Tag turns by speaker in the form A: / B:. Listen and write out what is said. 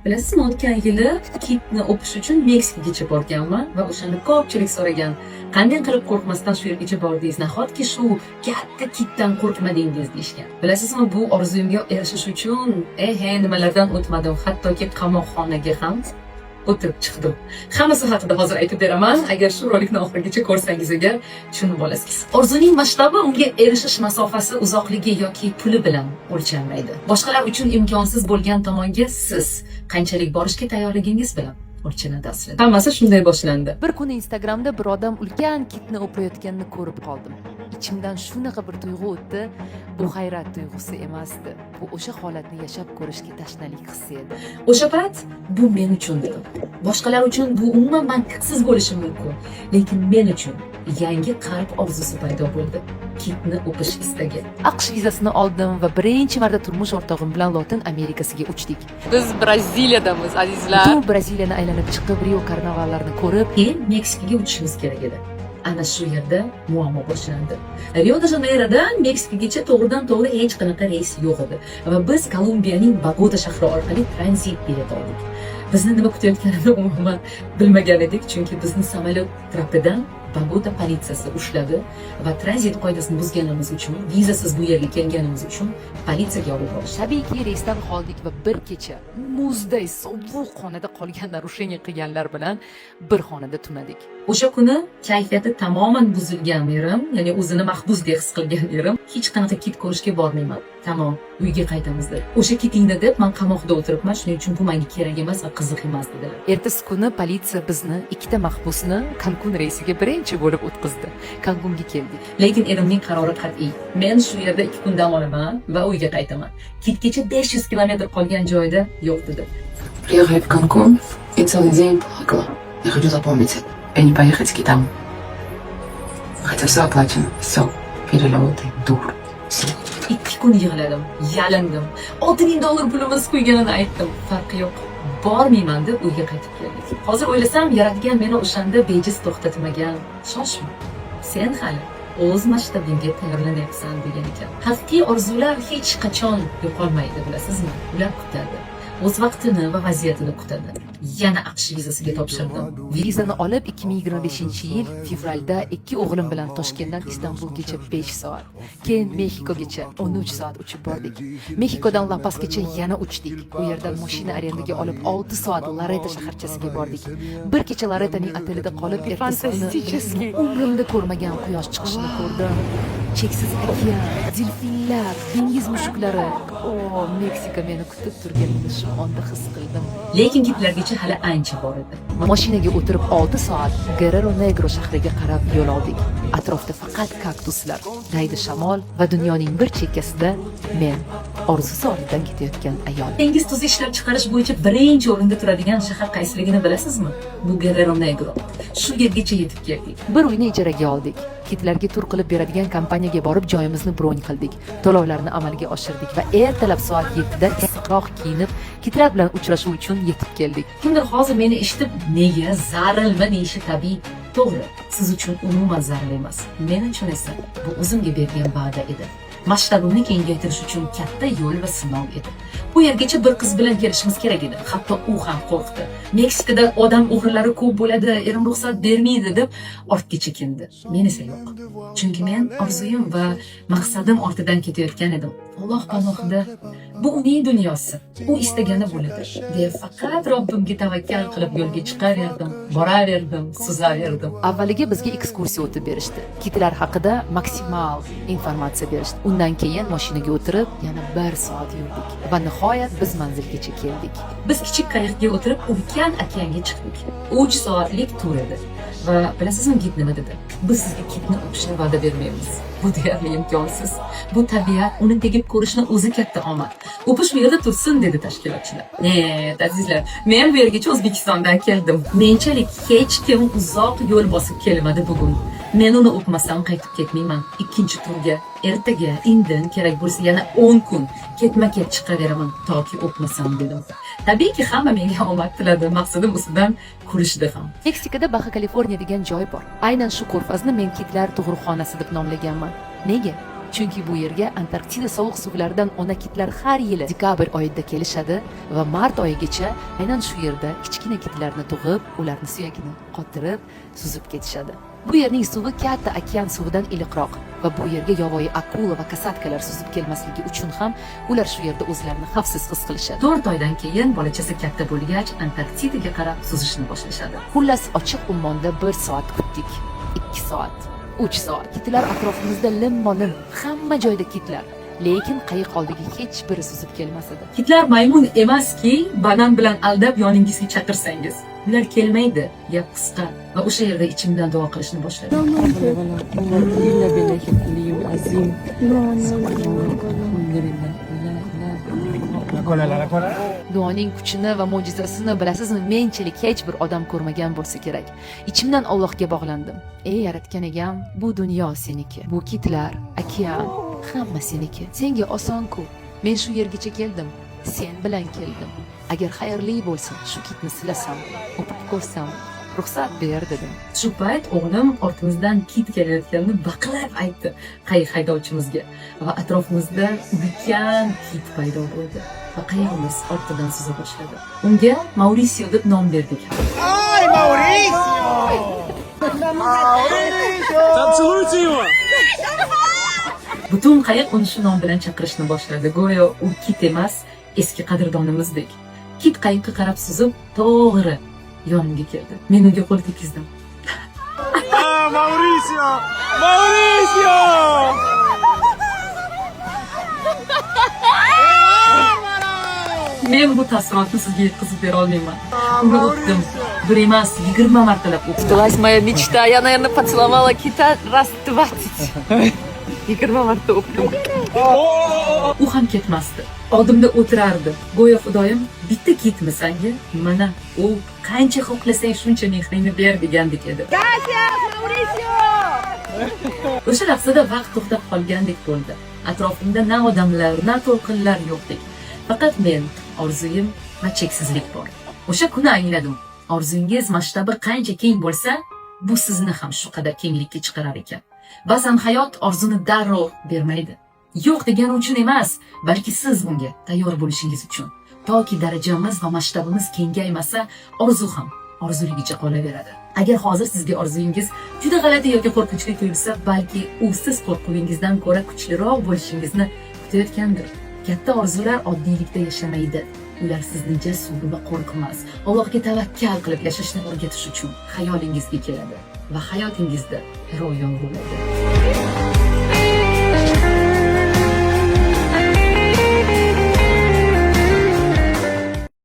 A: Bilasizmi, o'tgan yili kitni o'pish uchun Meksikaga borganman va o'shanda ko'pchilik so'ragan, qanday qilib qo'rqmasdan shu yergacha bordingiz, nahotki shu katta kitdan qo'rqmadingiz deyishgan. Bilasizmi, bu orzuyimga erishish uchun nimalardan o'tmadim, hattoki qamoqxonaga ham o'tib chiqdim. Hammasi haqida hozir aytib beraman. Agar shu rolikni oxirigacha ko'rsangiz agar tushunib olasiz. Orzuning masshtabi unga erishish masofasi, uzoqligi yoki puli bilan o'lchanmaydi. Boshqalar uchun imkonsiz bo'lgan tomonga siz qanchalik borishga tayyorligingiz bilan o'lchanadi aslida. Hammasi shunday boshlandi.
B: Bir kuni Instagramda bir odam ulkan kitni o'payotganini ko'rib qoldim. Ichimdan shunaqa bir tuyg'u o'tdi. Bu hayrat tuyg'usi emasdi. Bu o'sha holatni yashab ko'rishga tashnalik hissi edi.
A: O'sha payt bu men uchun dedim. Boshqalar uchun bu umuman mantiqsiz bo'lishi mumkin, lekin men uchun yangi qalb orzusi paydo bo'ldi. Kitni o'pish istagi.
B: AQSh vizasini oldim va birinchi marta turmush o'rtog'im bilan Lotin Amerikasiga uchdik. Biz Braziliyadamiz, azizlar. Butun Braziliyani aylanib chiqib, Rio karnavallarini ko'rib,
A: keyin Meksikaga uchishimiz kerak edi. Ana shu yerda muammo boshlandi. Rio-de-Janeyrodan Meksikagacha to'g'ridan-to'g'ri hech qanaqa reys yo'q edi va biz Kolumbiyaning Bogota shahri orqali tranzit bilet oldik. Bizni nima kutayotganini umuman bilmagan edik, chunki bizni samolyot trapidan Bogota politsiyasi ushladi va tranzit qoidasini buzganimiz uchun, vizasiz bu yerga kelganimiz uchun politsiyaga olib borishdi.
B: Tabiiyki reysdan qoldik va bir kecha muzday sovuq xonada qolgan narusheniya qilganlar bilan bir xonada tunadik.
A: O'sha kuni kayfiyati tamoman buzilgan erim, ya'ni o'zini mahbusdek his qilgan erim, hech qanaqa kit ko'rishga bormayman. Tamom, uyga qaytamiz dedi. O'sha kitingda deb men qamoqda o'tiribman, shuning uchun bu menga kerak emas va qiziq emas dedilar.
B: Ertasi kuni politsiya bizni ikkita mahbusni Cancun reysiga birinchi bo'lib o'tkazdi. Cancunga keldik.
A: Lekin erimning qarori qat'iy. Men shu yerda 2 kun dam olaman va uyga qaytaman. Kitgacha 500 kilometr qolgan joyda yo'q dedi.
C: Приехали в Канкун и целый день плакала. Я хочу запомнить это. И не поехать к китам. Хотя все оплачено. Все. Перелеты, тур. Все.
A: 2 kun yig'ladim, yalindim. $6000 pulimiz qo'yganini aytdim. Farqi yo'q. Bormayman deb uyga qaytib keldik. Hozir o'ylasam, yaratgan meni o'shanda bejiz to'xtatmagan. Shoshma. Sen hali o'z masshtabingga tayyorlanyapsan degan ekan. Haqiqiy orzular hech qachon yo'qolmaydi, bilasizmi? Ular kutadi. O'z vaqtini va vaziyatini kutadi. Yana AQSh vizasiga topshirdim.
B: Vizani olib 2025-yil fevralda 2 o'g'lim bilan Toshkentdan Istanbulgacha 5 soat, keyin Mexikogacha 13 soat uchib bordik. Mexikodan La Pasgacha yana uchdik. U yerdan mashina arendaga olib 6 soat Lareta shaharchasiga bordik. Bir kecha Laretaning otelida qolib, ertasi kuni umrimda ko'rmagan quyosh chiqishini ko'rdim. Cheksiz okean, delfinlar, dengiz mushuklari. Meksika meni kutib turganini shu onda his qildim.
A: Lekin kitlargacha hali ancha bor edi.
B: Mashinaga o'tirib 6 soat Guerrero Negro shahriga qarab yo'l oldik. Atrofda faqat kaktuslar, daydi shamol va dunyoning bir chekkasida men, orzusi oldidan ketayotgan ayol.
A: Dengiz tuzi ishlab chiqarish bo'yicha birinchi o'rinda turadigan shahar qaysiligini bilasizmi? Bu Guerrero Negro. Shu yergacha yetib keldik.
B: Bir uyni ijaraga oldik. Kitlarga tur qilib beradigan kompaniyaga borib joyimizni bron qildik. To'lovlarni amalga oshirdik va ertalab soat 7 da issiqroq kiyinib, kitlar bilan uchrashuv uchun yetib keldik.
A: Kimdir hozir meni eshitib, nega zarilma deyishi tabiiy. To'g'ri, siz uchun umuman zaril emas. Men uchun esa bu o'zimga bergan va'da edi. Masshtabimni kengaytirish uchun katta yo'l va sinov edi. Bu yergacha bir qiz bilan kelishimiz kerak edi. Hatto u ham qo'rqdi. Meksikada odam o'g'rilari ko'p bo'ladi, erim ruxsat bermaydi deb ortga chekindi. Men esa yo'q. Chunki men orzuyim va maqsadim ortidan ketayotgan edim. Alloh panohida, bu uning dunyosi. U istagani bo'ladi. Deya faqat Robbimga tavakkal qilib yo'lga chiqaverdim, boraverdim, suzaverdim.
B: Avvaliga bizga ekskursiya o'tib berishdi. Kitlar haqida maksimal informatsiya berishdi. Undan keyin mashinaga o'tirib, yana 1 soat yurdik va nihoyat biz manzilgacha keldik.
A: Biz kichik qayiqga o'tirib, ulkan okeanga chiqdik. 3 soatlik tur edi. Va bilasizmi, gid nima dedi? Biz sizga kitni o'pishni va'da bermaymiz. Bu deyarli imkonsiz. Bu tabiat, uni tegib ko'rishni o'zi katta omad. O'pish bu yerda tursin, dedi tashkilotchilar. Azizlar, men bu yergacha O'zbekistondan keldim. Menchalik hech kim uzoq yo'l bosib kelmadi bugun. Men uni o'pmasam qaytib ketmayman. Ikkinchi turga, ertaga, indin kerak bo'lsa yana 10 kun ketma-ket chiqaveraman toki o'pmasam dedim. Tabiiyki hamma menga omad tiladi, maqsadim ustidan kulishdi ham.
B: Meksikada Baja California degan joy bor. Aynan shu ko'rfazni men kitlar tug'ruqxonasi deb nomlaganman. Nega? Chunki bu yerga Antarktida sovuq suvlaridan ona kitlar har yili dekabr oyida kelishadi va mart oyigacha aynan shu yerda kichkina kitlarni tug'ib, ularni suyagini qotirib, suzib ketishadi. Bu yerning suvi katta okean suvidan iliqroq va bu yerga yovvoyi akula va kasatkalar suzib kelmasligi uchun ham ular shu yerda o'zlarini xavfsiz his qilishadi.
A: 4 oydan keyin bolachasi katta bo'lgach, Antarktidaga qarab suzishni boshlashadi.
B: Xullas, ochiq ummonda 1 soat kutdik, 2 soat, 3 soat. Kitlar atrofimizda lim-molim, hamma joyda kitlar. Lekin qayiq oldiga hech biri suzib kelmas edi.
A: Kitlar maymun emaski, banan bilan aldab yoningizga chaqirsangiz, ular kelmaydi. Gap qisqa va o'sha yerda ichimdan duo qilishni boshladim.
B: Duoning kuchini va mo'jizasini bilasizmi? Menchalik hech bir odam ko'rmagan bo'lsa kerak. Ichimdan Allohga bog'landim. Ey yaratgan egam, bu dunyo seniki. Bu kitlar, okean, hamma seniki. Senga oson-ku. Men shu yergacha keldim. Sen bilan keldim. Agar xayrli bo'lsa, shu kitni silasam, o'pib ko'rsam, ruxsat ber dedim.
A: Shu payt o'g'lim ortimizdan kit kelayotganini baqirib aytdi qayiq haydovchimizga va atrofimizda ulkan kit paydo bo'ldi va qayig'imiz ortidan suza boshladi. Unga Mauricio deb nom berdik.
D: ¡Ay, Mauricio! ¡Mauricio!
E: Поцелуйте его!
A: Butun qayiq uni shu nom bilan chaqirishni boshladi. Go'yo u kit emas, eski qadrdonimizdek. Kit qayiqqa qarab suzib, to'g'ri yonimga keldi. Men unga qo'l tekkizdim.
E: Mauricio! Mauricio!
A: Men bu taassurotni sizga yetkazib bera olmayman. Uni o'pdim. Bir emas, 20 martalab o'pdim.
B: Сбылась моя мечта. Я, наверное, поцеловала кита раз 20. 20 marta o'pdim.
A: U ham ketmasdi. Oldimda o'tirardi. Go'yo Xudoyim, bitta kitmi senga? Mana, u qancha xohlasang shuncha mehringni ber degandek edi. O'sha lahzada vaqt to'xtab qolgandek bo'ldi. Atrofimda na odamlar, na to'lqinlar yo'qdek. Faqat men, orzuyim va cheksizlik bor. O'sha kuni angladim. Orzungiz masshtabi qancha keng bo'lsa, bu sizni ham shu qadar kenglikka chiqarar ekan. Ba'zan hayot orzuni darrov bermaydi. Yo'q degani uchun emas, balki siz bunga tayyor bo'lishingiz uchun. Toki darajamiz va masshtabimiz kengaymasa, orzu ham orzuligicha qolaveradi. Agar hozir sizga orzungiz juda g'alati yoki qo'rqinchli tuyulsa, balki u siz qo'rquvingizdan ko'ra kuchliroq bo'lishingizni kutayotgandir. Katta orzular oddiylikda yashamaydi. Ular sizni jasur va qo'rqmas, Allohga tavakkal qilib yashashni o'rgatish uchun xayolingizga keladi va hayotingizda ro'yon bo'ladi.